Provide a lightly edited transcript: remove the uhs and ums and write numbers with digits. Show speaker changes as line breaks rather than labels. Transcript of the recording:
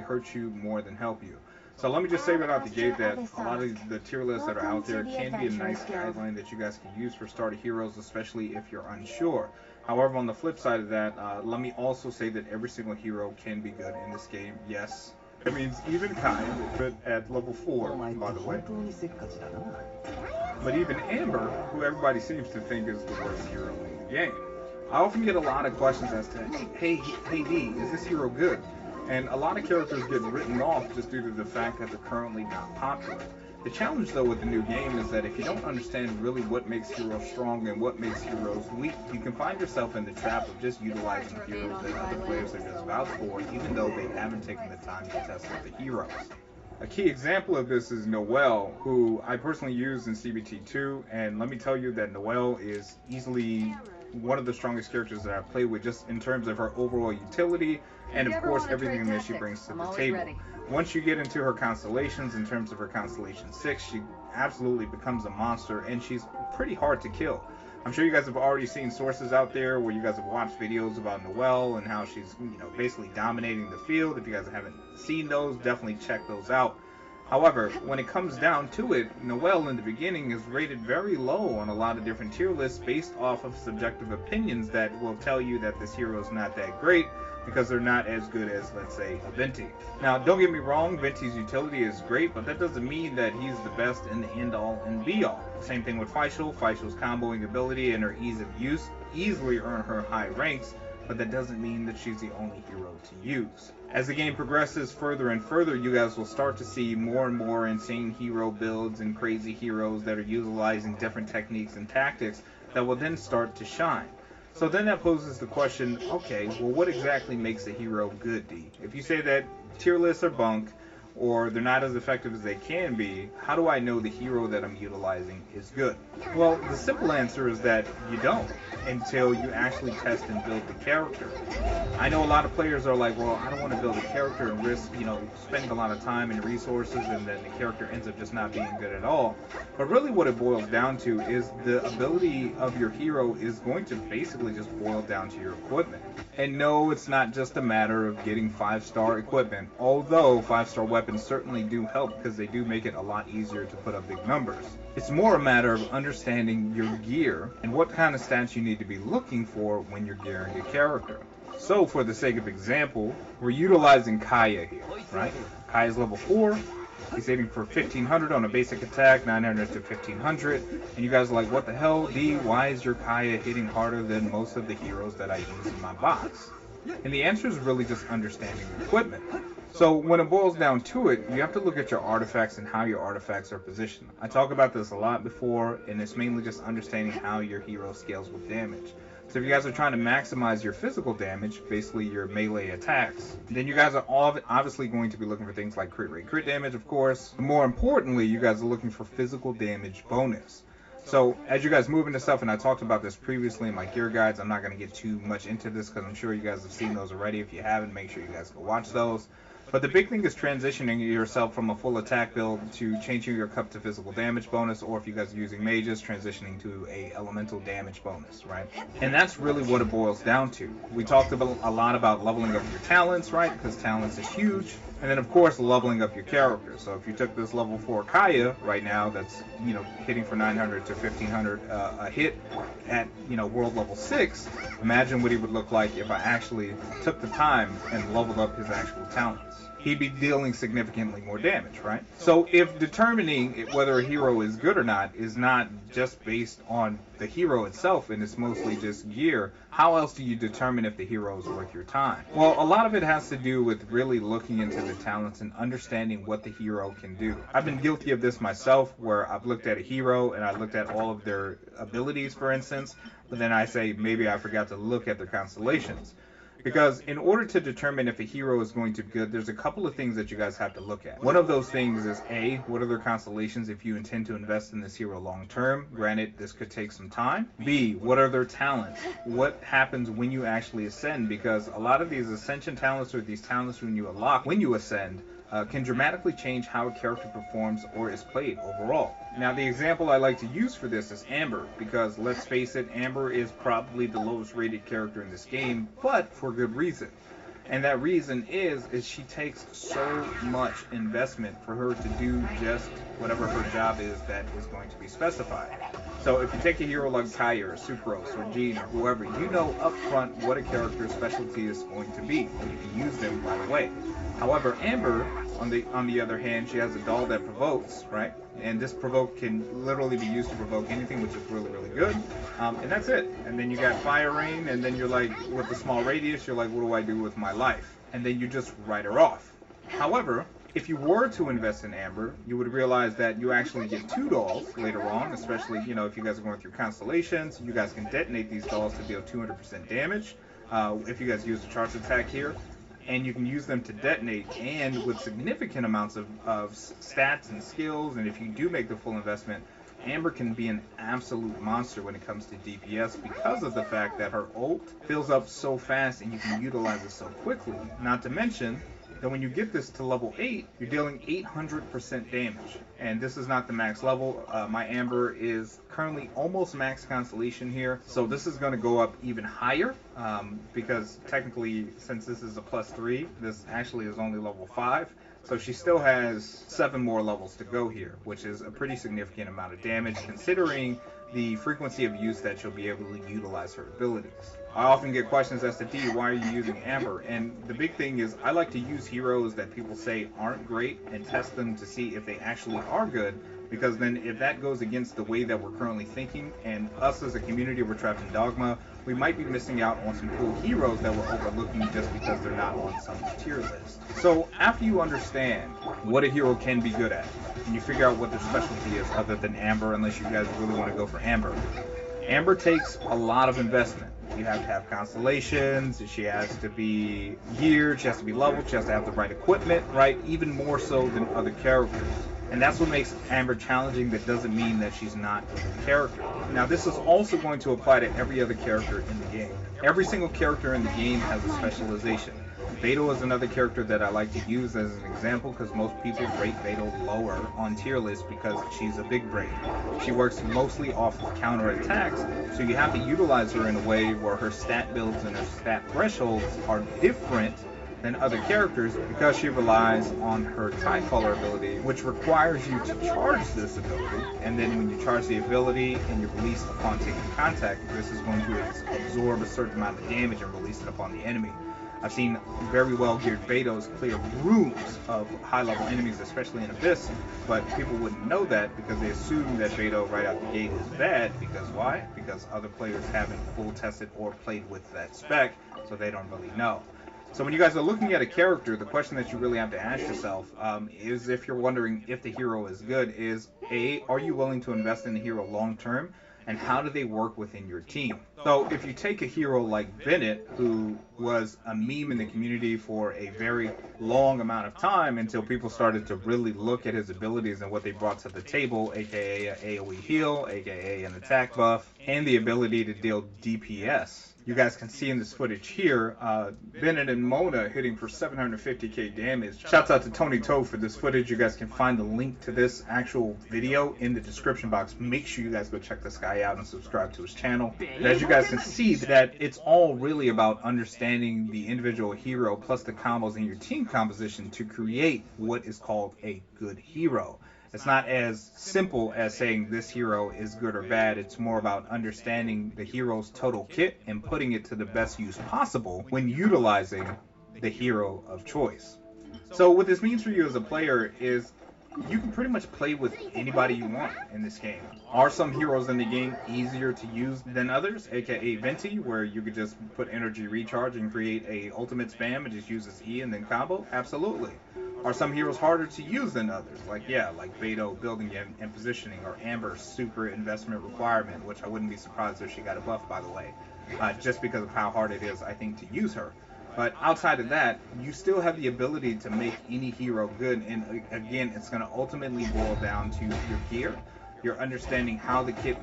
hurt you more than help you. So let me just say right out the gate that a lot of the tier lists that are out there can be a nice guideline that you guys can use for starter heroes, especially if you're unsure. However, on the flip side of that, let me also say that every single hero can be good in this game. Yes, that means even Kai, but at level 4, by the way. But even Amber, who everybody seems to think is the worst hero in the game. I often get a lot of questions as to, hey D, is this hero good? And a lot of characters get written off just due to the fact that they're currently not popular. The challenge though with the new game is that if you don't understand really what makes heroes strong and what makes heroes weak, you can find yourself in the trap of just utilizing heroes that other players are just vouched for, even though they haven't taken the time to test out the heroes. A key example of this is Noelle, who I personally use in CBT2, and let me tell you that Noelle is easily one of the strongest characters that I've played with, just in terms of her overall utility and of course everything that she brings to the table. Once you get into her constellations, in terms of her constellation 6, she absolutely becomes a monster, and she's pretty hard to kill. I'm sure you guys have already seen sources out there where you guys have watched videos about Noelle and how she's, basically dominating the field. If you guys haven't seen those, definitely check those out. However, when it comes down to it, Noelle in the beginning is rated very low on a lot of different tier lists based off of subjective opinions that will tell you that this hero is not that great because they're not as good as, let's say, a Venti. Now, don't get me wrong, Venti's utility is great, but that doesn't mean that he's the best in the end-all and be-all. Same thing with Faisal. Faisal's comboing ability and her ease of use easily earn her high ranks, but that doesn't mean that she's the only hero to use. As the game progresses further and further, you guys will start to see more and more insane hero builds and crazy heroes that are utilizing different techniques and tactics that will then start to shine. So then that poses the question, okay, well, what exactly makes a hero good, D? If you say that tier lists are bunk, or they're not as effective as they can be, how do I know the hero that I'm utilizing is good? Well, the simple answer is that you don't until you actually test and build the character. I know a lot of players are like, well, I don't want to build a character and risk, spending a lot of time and resources, and then the character ends up just not being good at all. But really what it boils down to is the ability of your hero is going to basically just boil down to your equipment. And no, it's not just a matter of getting 5-star equipment, although 5-star weapons certainly do help because they do make it a lot easier to put up big numbers. It's more a matter of understanding your gear and what kind of stats you need to be looking for when you're gearing a character. So for the sake of example, we're utilizing Kaya here, right? Kaya's level 4. He's hitting for 1500 on a basic attack, 900 to 1500. And you guys are like, what the hell, D? Why is your Kaya hitting harder than most of the heroes that I use in my box? And the answer is really just understanding your equipment. So when it boils down to it, you have to look at your artifacts and how your artifacts are positioned. I talk about this a lot before, and it's mainly just understanding how your hero scales with damage. So if you guys are trying to maximize your physical damage, basically your melee attacks, then you guys are obviously going to be looking for things like crit rate, crit damage, of course. But more importantly, you guys are looking for physical damage bonus. So as you guys move into stuff, and I talked about this previously in my gear guides, I'm not going to get too much into this because I'm sure you guys have seen those already. If you haven't, make sure you guys go watch those. But the big thing is transitioning yourself from a full attack build to changing your cup to physical damage bonus, or if you guys are using mages, transitioning to a elemental damage bonus, right? And that's really what it boils down to. We talked about a lot about leveling up your talents, right? Because talents is huge. And then, of course, leveling up your character. So if you took this level 4 Kaya right now, that's, hitting for 900 to 1500 a hit at, world level 6, imagine what he would look like if I actually took the time and leveled up his actual talents. He'd be dealing significantly more damage, right? So if determining whether a hero is good or not is not just based on the hero itself and it's mostly just gear, how else do you determine if the hero is worth your time? Well, a lot of it has to do with really looking into the talents and understanding what the hero can do. I've been guilty of this myself, where I've looked at a hero and I looked at all of their abilities, for instance, but then I say maybe I forgot to look at their constellations. Because in order to determine if a hero is going to be good, there's a couple of things that you guys have to look at. One of those things is A, what are their constellations if you intend to invest in this hero long term? Granted, this could take some time. B, what are their talents? What happens when you actually ascend? Because a lot of these ascension talents, or these talents when you unlock, when you ascend, can dramatically change how a character performs or is played overall. Now, the example I like to use for this is Amber, because let's face it, Amber is probably the lowest rated character in this game, but for good reason. And that reason is she takes so much investment for her to do just whatever her job is that is going to be specified. So if you take a hero like Tyre, or Sucrose, or Jean, or whoever, you know upfront what a character's specialty is going to be, and you can use them right away. However, Amber, on the other hand, she has a doll that provokes, right? And this provoke can literally be used to provoke anything, which is really, really good. And that's it. And then you got Fire Rain, and then you're like, with the small radius, you're like, what do I do with my life? And then you just write her off. However, if you were to invest in Amber, you would realize that you actually get two dolls later on, especially, if you guys are going through constellations. You guys can detonate these dolls to deal 200% damage. If you guys use a charge attack here, and you can use them to detonate, and with significant amounts of stats and skills, and if you do make the full investment, Amber can be an absolute monster when it comes to DPS because of the fact that her ult fills up so fast and you can utilize it so quickly. Not to mention that when you get this to level 8, you're dealing 800% damage. And this is not the max level. My Amber is currently almost max constellation here, so this is going to go up even higher because technically, since this is a +3, this actually is only level 5. So she still has 7 more levels to go here, which is a pretty significant amount of damage considering the frequency of use that she'll be able to utilize her abilities. I often get questions as to, D, why are you using Amber? And the big thing is I like to use heroes that people say aren't great and test them to see if they actually are good, because then if that goes against the way that we're currently thinking, and us as a community, we're trapped in dogma, we might be missing out on some cool heroes that we're overlooking just because they're not on some tier list. So after you understand what a hero can be good at, and you figure out what their specialty is other than Amber, unless you guys really want to go for Amber, Amber takes a lot of investment. You have to have constellations, she has to be geared, she has to be leveled, she has to have the right equipment, right? Even more so than other characters. And that's what makes Amber challenging. That doesn't mean that she's not a good character. Now, this is also going to apply to every other character in the game. Every single character in the game has a specialization. Beidou is another character that I like to use as an example because most people rate Beidou lower on tier lists because she's a big brain. She works mostly off of counter attacks, so you have to utilize her in a way where her stat builds and her stat thresholds are different than other characters because she relies on her Tricolor ability, which requires you to charge this ability, and then when you charge the ability and you release upon taking contact, this is going to absorb a certain amount of damage and release it upon the enemy. I've seen very well geared Beidous clear rooms of high level enemies, especially in Abyss, but people wouldn't know that because they assume that Beidou right out the gate is bad. Because why? Because other players haven't full tested or played with that spec, so they don't really know. So when you guys are looking at a character, the question that you really have to ask yourself is, if you're wondering if the hero is good, is A, are you willing to invest in the hero long term? And how do they work within your team? So if you take a hero like Bennett, who was a meme in the community for a very long amount of time until people started to really look at his abilities and what they brought to the table, aka an AoE heal, aka an attack buff, and the ability to deal DPS. You guys can see in this footage here, Bennett and Mona hitting for 750k damage. Shouts out to Tony Toe for this footage. You guys can find the link to this actual video in the description box. Make sure you guys go check this guy out and subscribe to his channel. And as you guys can see, that it's all really about understanding the individual hero plus the combos in your team composition to create what is called a good hero. It's not as simple as saying this hero is good or bad. It's more about understanding the hero's total kit and putting it to the best use possible when utilizing the hero of choice. So what this means for you as a player is you can pretty much play with anybody you want in this game. Are some heroes in the game easier to use than others, aka Venti, where you could just put energy recharge and create a ultimate spam and just use his E and then combo? Absolutely. Are some heroes harder to use than others? Like Beidou building and positioning, or Amber's super investment requirement, which I wouldn't be surprised if she got a buff, by the way, just because of how hard it is, I think, to use her. But outside of that, you still have the ability to make any hero good, and again, it's going to ultimately boil down to your gear, your understanding how the kit